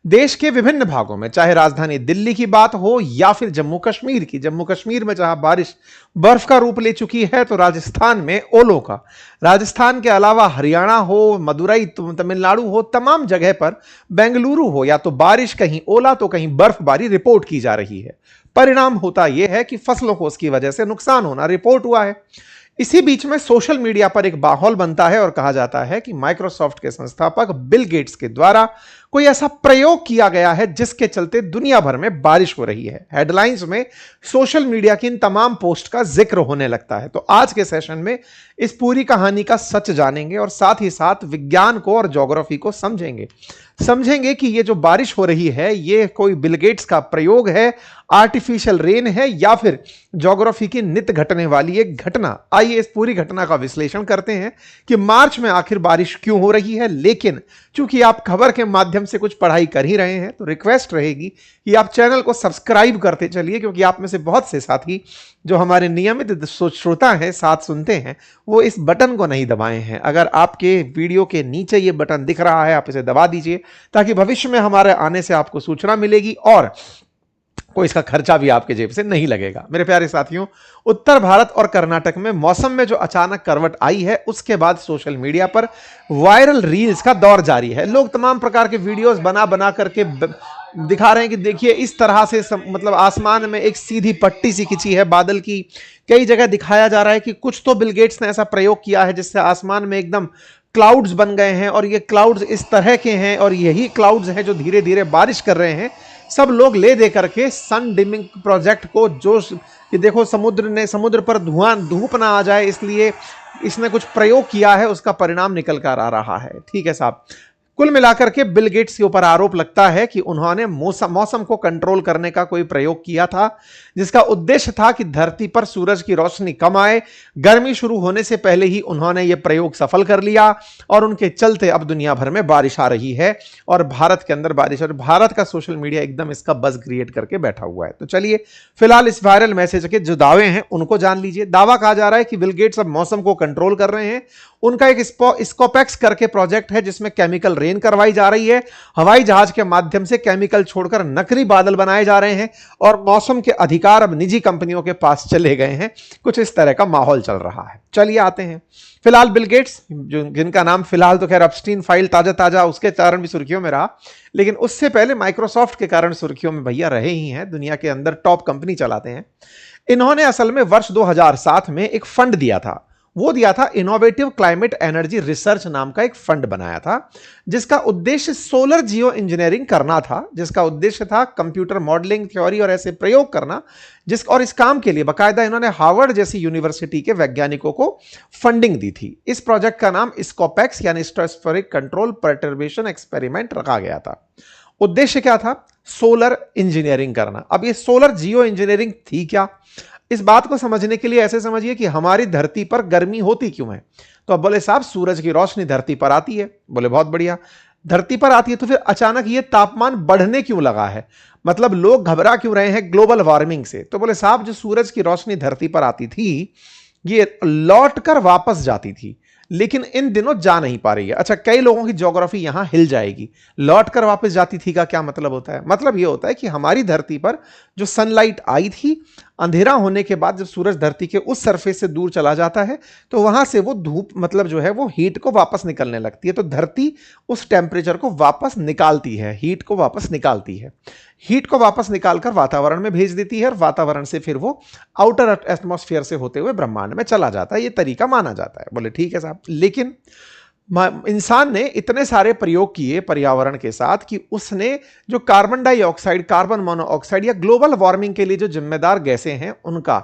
देश के विभिन्न भागों में, चाहे राजधानी दिल्ली की बात हो या फिर जम्मू कश्मीर की, जम्मू कश्मीर में जहां बारिश बर्फ का रूप ले चुकी है, तो राजस्थान में ओलों का, राजस्थान के अलावा हरियाणा हो, मदुरई, तमिलनाडु हो, तमाम जगह पर, बेंगलुरु हो, या तो बारिश, कहीं ओला तो कहीं बर्फबारी रिपोर्ट की जा रही है। परिणाम होता यह है कि फसलों को उसकी वजह से नुकसान होना रिपोर्ट हुआ है। इसी बीच में सोशल मीडिया पर एक माहौल बनता है और कहा जाता है कि माइक्रोसॉफ्ट के संस्थापक बिल गेट्स के द्वारा कोई ऐसा प्रयोग किया गया है जिसके चलते दुनिया भर में बारिश हो रही है। हेडलाइंस में सोशल मीडिया की इन तमाम पोस्ट का जिक्र होने लगता है। तो आज के सेशन में इस पूरी कहानी का सच जानेंगे और साथ ही साथ विज्ञान को और ज्योग्राफी को समझेंगे कि ये जो बारिश हो रही है ये कोई बिल गेट्स का प्रयोग है, आर्टिफिशियल रेन है, या फिर ज्योग्राफी की नित्य घटने वाली एक घटना। आइए इस पूरी घटना का विश्लेषण करते हैं कि मार्च में आखिर बारिश क्यों हो रही है। लेकिन चूंकि आप खबर के माध्यम से कुछ पढ़ाई कर ही रहे हैं तो रिक्वेस्ट रहेगी कि आप चैनल को सब्सक्राइब करते चलिए, क्योंकि आप में से बहुत से साथी जो हमारे नियमित श्रोता हैं, साथ सुनते हैं, वो इस बटन को नहीं दबाए हैं। अगर आपके वीडियो के नीचे ये बटन दिख रहा है, आप इसे दबा दीजिए ताकि भविष्य में हमारे आने से आपको सूचना मिलेगी और कोई इसका खर्चा भी आपके जेब से नहीं लगेगा। मेरे प्यारे साथियों, उत्तर भारत और कर्नाटक में मौसम में जो अचानक करवट आई है, उसके बाद सोशल मीडिया पर वायरल रील्स का दौर जारी है। लोग तमाम प्रकार के वीडियोस बना करके दिखा रहे हैं कि देखिए इस तरह से मतलब आसमान में एक सीधी पट्टी सी खिंची है बादल की। कई जगह दिखाया जा रहा है कि कुछ तो बिल गेट्स ने ऐसा प्रयोग किया है जिससे आसमान में एकदम क्लाउड्स बन गए हैं और ये क्लाउड्स इस तरह के हैं और यही क्लाउड्स हैं जो धीरे धीरे बारिश कर रहे हैं। सब लोग ले दे करके सन डिमिंग प्रोजेक्ट को, जो ये देखो समुद्र पर धूप ना आ जाए इसलिए इसने कुछ प्रयोग किया है, उसका परिणाम निकल कर आ रहा है। ठीक है साहब, कुल मिलाकर के बिल गेट्स के ऊपर आरोप लगता है कि उन्होंने मौसम को कंट्रोल करने का कोई प्रयोग किया था जिसका उद्देश्य था कि धरती पर सूरज की रोशनी कम आए। गर्मी शुरू होने से पहले ही उन्होंने यह प्रयोग सफल कर लिया और उनके चलते अब दुनिया भर में बारिश आ रही है और भारत के अंदर बारिश, और भारत का सोशल मीडिया एकदम इसका बज़ क्रिएट करके बैठा हुआ है। तो चलिए फिलहाल इस वायरल मैसेज के जो दावे हैं उनको जान लीजिए। दावा कहा जा रहा है कि बिल गेट्स अब मौसम को कंट्रोल कर रहे हैं। उनका एक स्कोपेक्स करके प्रोजेक्ट है जिसमें केमिकल रेन करवाई जा रही है। हवाई जहाज के माध्यम से केमिकल छोड़कर नकली बादल बनाए जा रहे हैं और मौसम के अधिकार अब निजी कंपनियों के पास चले गए हैं। कुछ इस तरह का माहौल चल रहा है। चलिए आते हैं फिलहाल बिल गेट्स, जिनका नाम फिलहाल तो खैर एप्स्टीन फाइल ताजा उसके कारण भी सुर्खियों में रहा, लेकिन उससे पहले माइक्रोसॉफ्ट के कारण सुर्खियों में भैया रहे ही हैं। दुनिया के अंदर टॉप कंपनी चलाते हैं। इन्होंने असल में वर्ष 2007 में एक फंड दिया था। वो दिया था इनोवेटिव क्लाइमेट एनर्जी रिसर्च नाम का एक फंड बनाया था जिसका उद्देश्य सोलर जियो इंजीनियरिंग करना था, जिसका उद्देश्य था कंप्यूटर मॉडलिंग, थ्योरी और ऐसे प्रयोग करना। और इस काम के लिए बाकायदा इन्होंने हार्वर्ड जैसी यूनिवर्सिटी के वैज्ञानिकों को फंडिंग दी थी। इस प्रोजेक्ट का नाम स्कोपेक्स यानी स्ट्रेटोस्फेरिक कंट्रोल परटर्बेशन एक्सपेरिमेंट रखा गया था। उद्देश्य क्या था? सोलर इंजीनियरिंग करना। अब ये सोलर जियो इंजीनियरिंग थी क्या? इस बात को समझने के लिए ऐसे समझिए कि हमारी धरती पर गर्मी होती क्यों है। तो अब बोले साहब सूरज की रोशनी धरती पर आती है। बोले बहुत बढ़िया, धरती पर आती है तो फिर अचानक ये तापमान बढ़ने क्यों लगा है, मतलब लोग घबरा क्यों रहे हैं ग्लोबल वार्मिंग से। तो बोले साहब जो सूरज की रोशनी धरती पर आती थी ये लौट कर वापस जाती थी, लेकिन इन दिनों जा नहीं पा रही है। अच्छा, कई लोगों की ज्योग्राफी यहां हिल जाएगी। लौट कर वापस जाती थी का क्या मतलब होता है? मतलब यह होता है कि हमारी धरती पर जो सनलाइट आई थी, अंधेरा होने के बाद जब सूरज धरती के उस सरफेस से दूर चला जाता है तो वहां से वो धूप मतलब जो है वो हीट को वापस निकलने लगती है। तो धरती उस टेम्परेचर को वापस निकालती है, हीट को वापस निकालती है। हीट को वापस निकालकर वातावरण में भेज देती है और वातावरण से फिर वो आउटर एटमॉस्फेयर से होते हुए ब्रह्मांड में चला जाता है। ये तरीका माना जाता है। बोले ठीक है साहब, लेकिन इंसान ने इतने सारे प्रयोग किए पर्यावरण के साथ कि उसने जो कार्बन डाइऑक्साइड, कार्बन मोनोऑक्साइड या ग्लोबल वार्मिंग के लिए जो जिम्मेदार गैसें हैं उनका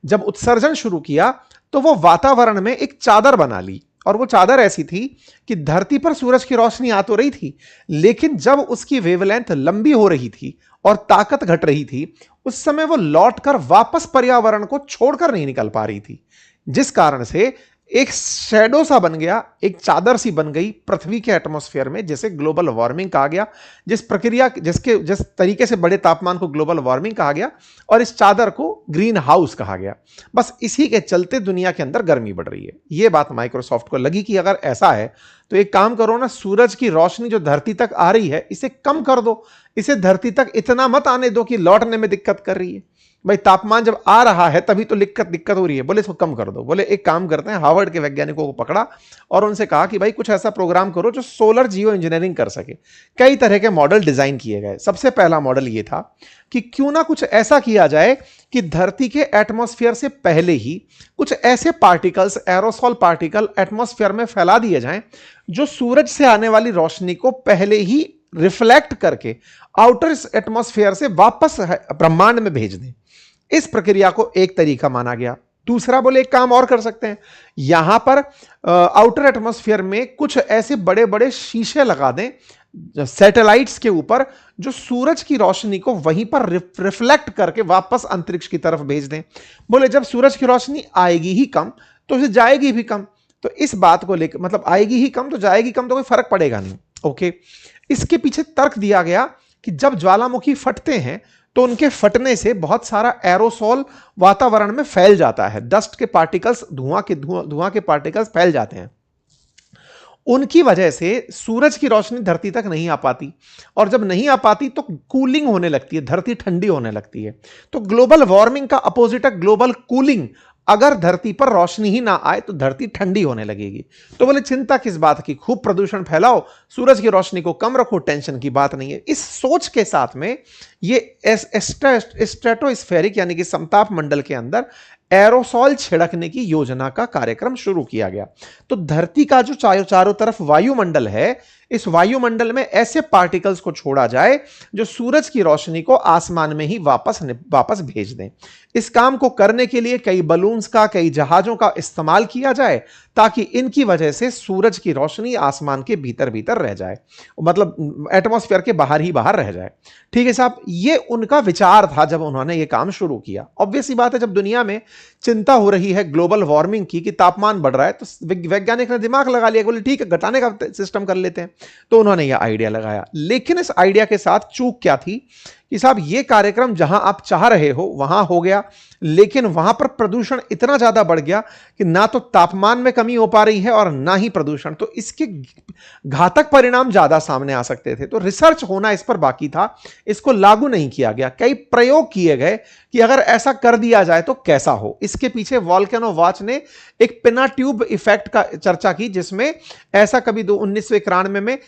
जब उत्सर्जन शुरू किया तो वो वातावरण में एक चादर बना ली। और वो चादर ऐसी थी कि धरती पर सूरज की रोशनी आ तो रही थी, लेकिन जब उसकी वेवलेंथ लंबी हो रही थी और ताकत घट रही थी उस समय वो लौटकर वापस पर्यावरण को छोड़कर नहीं निकल पा रही थी, जिस कारण से एक शैडो सा बन गया, एक चादर सी बन गई पृथ्वी के एटमॉस्फेयर में, जिसे ग्लोबल वार्मिंग कहा गया। जिस तरीके से बड़े तापमान को ग्लोबल वार्मिंग कहा गया और इस चादर को ग्रीन हाउस कहा गया। बस इसी के चलते दुनिया के अंदर गर्मी बढ़ रही है। यह बात माइक्रोसॉफ्ट को लगी कि अगर ऐसा है तो एक काम करो ना, सूरज की रोशनी जो धरती तक आ रही है इसे कम कर दो, इसे धरती तक इतना मत आने दो कि लौटने में दिक्कत कर रही है। भाई तापमान जब आ रहा है तभी तो दिक्कत हो रही है। बोले इसको कम कर दो। बोले एक काम करते हैं, हार्वर्ड के वैज्ञानिकों को पकड़ा और उनसे कहा कि भाई कुछ ऐसा प्रोग्राम करो जो सोलर जियो इंजीनियरिंग कर सके। कई तरह के मॉडल डिजाइन किए गए। सबसे पहला मॉडल यह था कि क्यों ना कुछ ऐसा किया जाए कि धरती के एटमॉस्फेयर से पहले ही कुछ ऐसे पार्टिकल्स, एरोसॉल पार्टिकल एटमॉस्फेयर में फैला दिए जाएं जो सूरज से आने वाली रोशनी को पहले ही रिफ्लेक्ट करके आउटर एटमॉस्फेयर से वापस ब्रह्मांड में भेज दें। इस प्रक्रिया को एक तरीका माना गया। दूसरा, बोले एक काम और कर सकते हैं, यहां पर आउटर एटमॉस्फेयर में कुछ ऐसे बड़े बड़े शीशे लगा दें सैटेलाइट्स के ऊपर जो सूरज की रोशनी को वहीं पर रिफ्लेक्ट करके वापस अंतरिक्ष की तरफ भेज दें। बोले जब सूरज की रोशनी आएगी ही कम तो उसे जाएगी भी कम, तो इस बात को लेकर मतलब आएगी ही कम तो जाएगी कम तो कोई फर्क पड़ेगा नहीं। ओके, इसके पीछे तर्क दिया गया कि जब ज्वालामुखी फटते हैं तो उनके फटने से बहुत सारा एरोसॉल वातावरण में फैल जाता है। डस्ट के पार्टिकल्स, धुआं के पार्टिकल्स फैल जाते हैं। उनकी वजह से सूरज की रोशनी धरती तक नहीं आ पाती, और जब नहीं आ पाती तो कूलिंग होने लगती है, धरती ठंडी होने लगती है। तो ग्लोबल वार्मिंग का अपोजिट है ग्लोबल कूलिंग। अगर धरती पर रोशनी ही ना आए तो धरती ठंडी होने लगेगी। तो बोले चिंता किस बात की, खूब प्रदूषण फैलाओ, सूरज की रोशनी को कम रखो, टेंशन की बात नहीं है। इस सोच के साथ में ये स्ट्रेटोस्फेरिक यानी कि समताप मंडल के अंदर एरोसॉल छिड़कने की योजना का कार्यक्रम शुरू किया गया। तो धरती का जो चारों तरफ वायुमंडल है, इस वायुमंडल में ऐसे पार्टिकल्स को छोड़ा जाए जो सूरज की रोशनी को आसमान में ही वापस भेज दें। इस काम को करने के लिए कई बलून्स का, कई जहाजों का इस्तेमाल किया जाए ताकि इनकी वजह से सूरज की रोशनी आसमान के भीतर भीतर रह जाए, मतलब एटमॉस्फेयर के बाहर ही बाहर रह जाए। ठीक है साहब, ये उनका विचार था जब उन्होंने ये काम शुरू किया। ऑब्वियस सी बात है, जब दुनिया में चिंता हो रही है ग्लोबल वार्मिंग की कि तापमान बढ़ रहा है, तो वैज्ञानिक ने दिमाग लगा लिया, बोले ठीक है घटाने का सिस्टम कर लेते हैं। तो उन्होंने यह आइडिया लगाया। लेकिन इस आइडिया के साथ चूक क्या थी कि साहब ये कार्यक्रम जहां आप चाह रहे हो वहां हो गया, लेकिन वहां पर प्रदूषण इतना ज्यादा बढ़ गया कि ना तो तापमान में कमी हो पा रही है और ना ही प्रदूषण। तो इसके घातक परिणाम ज्यादा सामने आ सकते थे। तो रिसर्च होना इस पर बाकी था, इसको लागू नहीं किया गया। कई प्रयोग किए गए कि अगर ऐसा कर दिया जाए तो कैसा हो। इसके पीछे वोल्केनो वॉच ने एक पिना ट्यूब इफेक्ट का चर्चा की, जिसमें ऐसा कभी 1991 में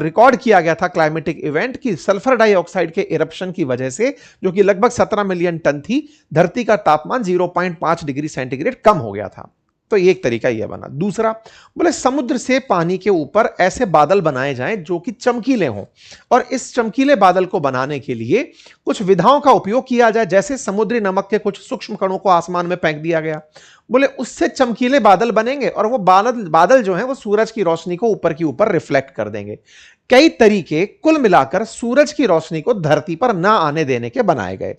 रिकॉर्ड किया गया था क्लाइमेटिक इवेंट की सल्फर डाइऑक्साइड के इरप्शन की वजह से, जो कि लगभग 17 मिलियन टन थी, धरती का तापमान 0.5 डिग्री सेंटीग्रेड कम हो गया था। तो एक तरीका यह बना। दूसरा, बोले समुद्र से पानी के ऊपर ऐसे बादल बनाए जाएं जो कि चमकीले हों, और इस चमकीले बादल को बनाने के लिए कुछ विधाओं का उपयोग किया जाए, जैसे समुद्री नमक के कुछ सूक्ष्म कणों को आसमान में फेंक दिया गया। बोले उससे चमकीले बादल बनेंगे और वो बादल जो हैं वो सूरज की रोशनी को ऊपर की ऊपर रिफ्लेक्ट कर देंगे। कई तरीके कुल मिलाकर सूरज की रोशनी को धरती पर ना आने देने के बनाए गए,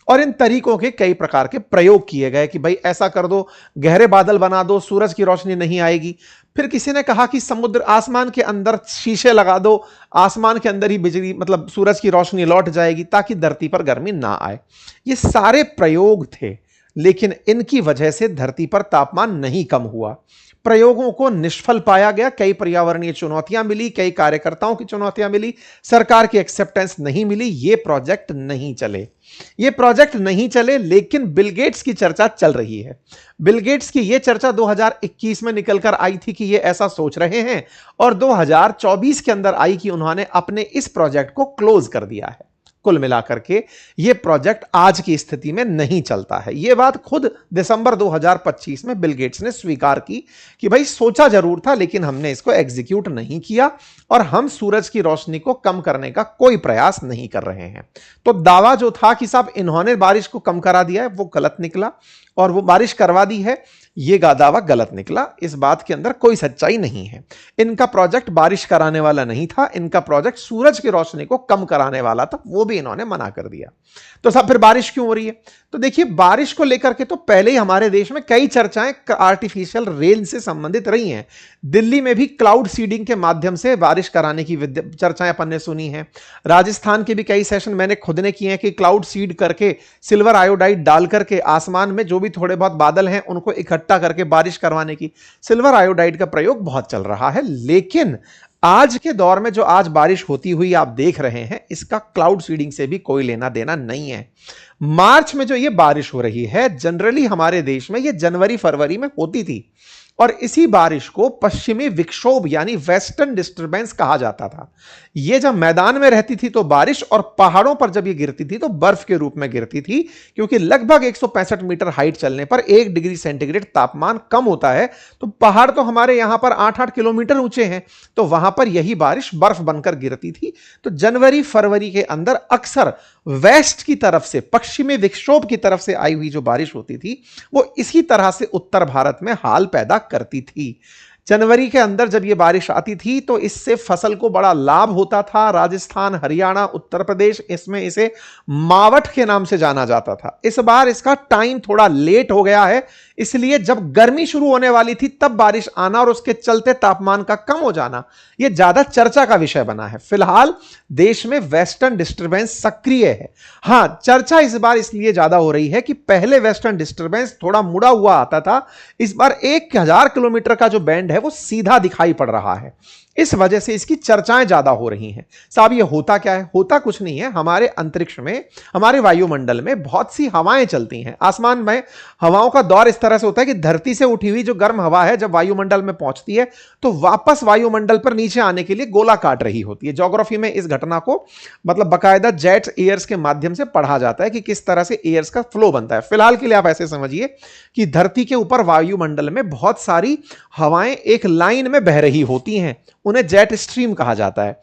और इन तरीकों के कई प्रकार के प्रयोग किए गए कि भाई ऐसा कर दो, गहरे बादल बना दो, सूरज की रोशनी नहीं आएगी। फिर किसी ने कहा कि समुद्र आसमान के अंदर शीशे लगा दो, आसमान के अंदर ही बिजली मतलब सूरज की रोशनी लौट जाएगी ताकि धरती पर गर्मी ना आए। ये सारे प्रयोग थे, लेकिन इनकी वजह से धरती पर तापमान नहीं कम हुआ। प्रयोगों को निष्फल पाया गया। कई पर्यावरणीय चुनौतियां मिली, कई कार्यकर्ताओं की चुनौतियां मिली, सरकार की एक्सेप्टेंस नहीं मिली। ये प्रोजेक्ट नहीं चले। लेकिन बिल गेट्स की चर्चा चल रही है। बिल गेट्स की यह चर्चा 2021 में निकलकर आई थी कि ये ऐसा सोच रहे हैं, और 2024 के अंदर आई कि उन्होंने अपने इस प्रोजेक्ट को क्लोज कर दिया है। कुल मिलाकर के यह प्रोजेक्ट आज की स्थिति में नहीं चलता है। यह बात खुद दिसंबर 2025 में बिल गेट्स ने स्वीकार की कि भाई सोचा जरूर था, लेकिन हमने इसको एग्जीक्यूट नहीं किया, और हम सूरज की रोशनी को कम करने का कोई प्रयास नहीं कर रहे हैं। तो दावा जो था कि साहब इन्होंने बारिश को कम करा दिया है, वो गलत निकला, और वो बारिश करवा दी है। यह दावा गलत निकला। इस बात के अंदर कोई सच्चाई नहीं है। इनका प्रोजेक्ट बारिश कराने वाला नहीं था, इनका प्रोजेक्ट सूरज की रोशनी को कम कराने वाला था, वो भी इन्होंने मना कर दिया। तो साहब फिर बारिश क्यों हो रही है? तो देखिए, बारिश को लेकर के तो पहले ही हमारे देश में कई चर्चाएं आर्टिफिशियल रेन से संबंधित रही हैं। दिल्ली में भी क्लाउड सीडिंग के माध्यम से बारिश कराने की चर्चाएं अपन ने सुनी हैं। राजस्थान के भी कई सेशन मैंने खुद ने किए हैं कि क्लाउड सीड करके सिल्वर आयोडाइड डाल करके आसमान में जो भी थोड़े बहुत बादल हैं उनको इकट्ठा करके बारिश करवाने की सिल्वर आयोडाइड का प्रयोग बहुत चल रहा है। लेकिन आज के दौर में जो आज बारिश होती हुई आप देख रहे हैं, इसका क्लाउड सीडिंग से भी कोई लेना देना नहीं है। मार्च में जो ये बारिश हो रही है, जनरली हमारे देश में ये जनवरी फरवरी में होती थी, और इसी बारिश को पश्चिमी विक्षोभ यानी वेस्टर्न डिस्टर्बेंस कहा जाता था। यह जब मैदान में रहती थी तो बारिश, और पहाड़ों पर जब ये गिरती थी तो बर्फ के रूप में गिरती थी, क्योंकि लगभग 165 मीटर हाइट चलने पर 1 डिग्री सेंटीग्रेड तापमान कम होता है। तो पहाड़ तो हमारे यहां पर 8-8 किलोमीटर ऊंचे हैं, तो वहां पर यही बारिश बर्फ बनकर गिरती थी। तो जनवरी फरवरी के अंदर अक्सर वेस्ट की तरफ से, पश्चिमी विक्षोभ की तरफ से आई हुई जो बारिश होती थी वो इसी तरह से उत्तर भारत में हाल पैदा करती थी। जनवरी के अंदर जब ये बारिश आती थी तो इससे फसल को बड़ा लाभ होता था। राजस्थान, हरियाणा, उत्तर प्रदेश, इसमें इसे मावठ के नाम से जाना जाता था। इस बार इसका टाइम थोड़ा लेट हो गया है, इसलिए जब गर्मी शुरू होने वाली थी तब बारिश आना और उसके चलते तापमान का कम हो जाना यह ज्यादा चर्चा का विषय बना है। फिलहाल देश में वेस्टर्न डिस्टर्बेंस सक्रिय है। हां, चर्चा इस बार इसलिए ज्यादा हो रही है कि पहले वेस्टर्न डिस्टर्बेंस थोड़ा मुड़ा हुआ आता था, इस बार 1000 किलोमीटर का जो बैंड है वो सीधा दिखाई पड़ रहा है। इस वजह से इसकी चर्चाएं ज्यादा हो रही हैं। साहब ये होता क्या है? होता कुछ नहीं है। हमारे अंतरिक्ष में, हमारे वायुमंडल में बहुत सी हवाएं चलती हैं। आसमान में हवाओं का दौर इस तरह से होता है कि धरती से उठी हुई जो गर्म हवा है जब वायुमंडल में पहुंचती है तो वापस वायुमंडल पर नीचे आने के लिए गोला काट रही होती है। ज्योग्राफी में इस घटना को मतलब बाकायदा जेट एयर्स के माध्यम से पढ़ा जाता है कि किस तरह से एयर्स का फ्लो बनता है। फिलहाल के लिए आप ऐसे समझिए कि धरती के ऊपर वायुमंडल में बहुत सारी हवाएं एक लाइन में बह रही होती हैं, उन्हें जेट स्ट्रीम कहा जाता है।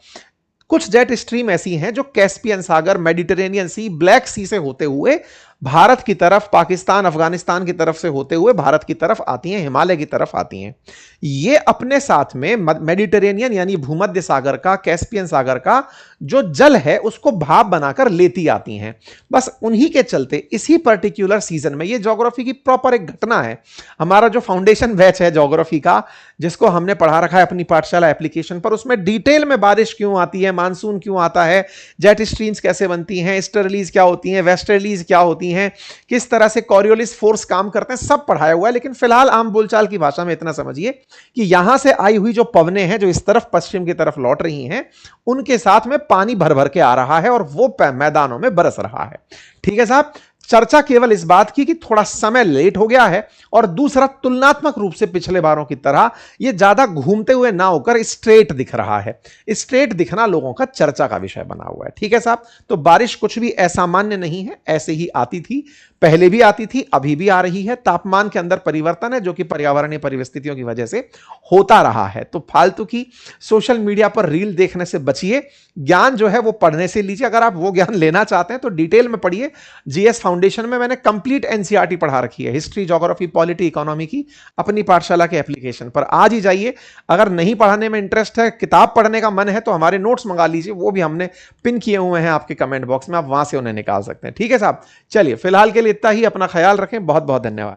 कुछ जेट स्ट्रीम ऐसी हैं जो कैस्पियन सागर, मेडिटेरेनियन सी, ब्लैक सी से होते हुए भारत की तरफ, पाकिस्तान, अफगानिस्तान की तरफ से होते हुए भारत की तरफ आती हैं, हिमालय की तरफ आती हैं। ये अपने साथ में मेडिटेरेनियन यानी भूमध्य सागर का, कैस्पियन सागर का जो जल है उसको भाप बनाकर लेती आती हैं। बस उन्हीं के चलते इसी पर्टिकुलर सीजन में, ये ज्योग्राफी की प्रॉपर एक घटना है। हमारा जो फाउंडेशन बैच है ज्योग्राफी का, जिसको हमने पढ़ा रखा है अपनी पाठशाला एप्लीकेशन पर, उसमें डिटेल में बारिश क्यों आती है, मानसून क्यों आता है, जेट स्ट्रीम्स कैसे बनती हैं, ईस्टर्लीज क्या होती हैं, वेस्टर्लीज क्या होती हैं, किस तरह से कॉरियोलिस फोर्स काम करते हैं, सब पढ़ाया हुआ है। लेकिन फिलहाल आम बोलचाल की भाषा में इतना समझिए कि यहां से आई हुई जो पवनें हैं जो इस तरफ पश्चिम की तरफ लौट रही हैं, उनके साथ में पानी भर भर के आ रहा है और वो मैदानों में बरस रहा है। ठीक है साहब, चर्चा केवल इस बात की कि थोड़ा समय लेट हो गया है, और दूसरा तुलनात्मक रूप से पिछले बारों की तरह यह ज्यादा घूमते हुए ना होकर स्ट्रेट दिख रहा है। स्ट्रेट दिखना लोगों का चर्चा का विषय बना हुआ है। ठीक है साहब, तो बारिश कुछ भी असामान्य नहीं है, ऐसे ही आती थी, पहले भी आती थी, अभी भी आ रही है। तापमान के अंदर परिवर्तन है जो कि पर्यावरणीय परिस्थितियों की वजह से होता रहा है। तो फालतू की सोशल मीडिया पर रील देखने से बचिए, ज्ञान जो है वो पढ़ने से लीजिए। अगर आप वो ज्ञान लेना चाहते हैं तो डिटेल में पढ़िए। जीएस फाउंडेशन में मैंने कंप्लीट एनसीईआरटी पढ़ा रखी है, हिस्ट्री, ज्योग्राफी, पॉलिटी, इकोनॉमी की, अपनी पाठशाला के एप्लीकेशन पर। आज ही जाइए। अगर नहीं पढ़ाने में इंटरेस्ट है, किताब पढ़ने का मन है, तो हमारे नोट्स मंगा लीजिए, वो भी हमने पिन किए हुए हैं आपके कमेंट बॉक्स में, आप वहां से उन्हें निकाल सकते हैं। ठीक है साहब, चलिए फिलहाल के लिए इतना ही। अपना ख्याल रखें। बहुत बहुत धन्यवाद।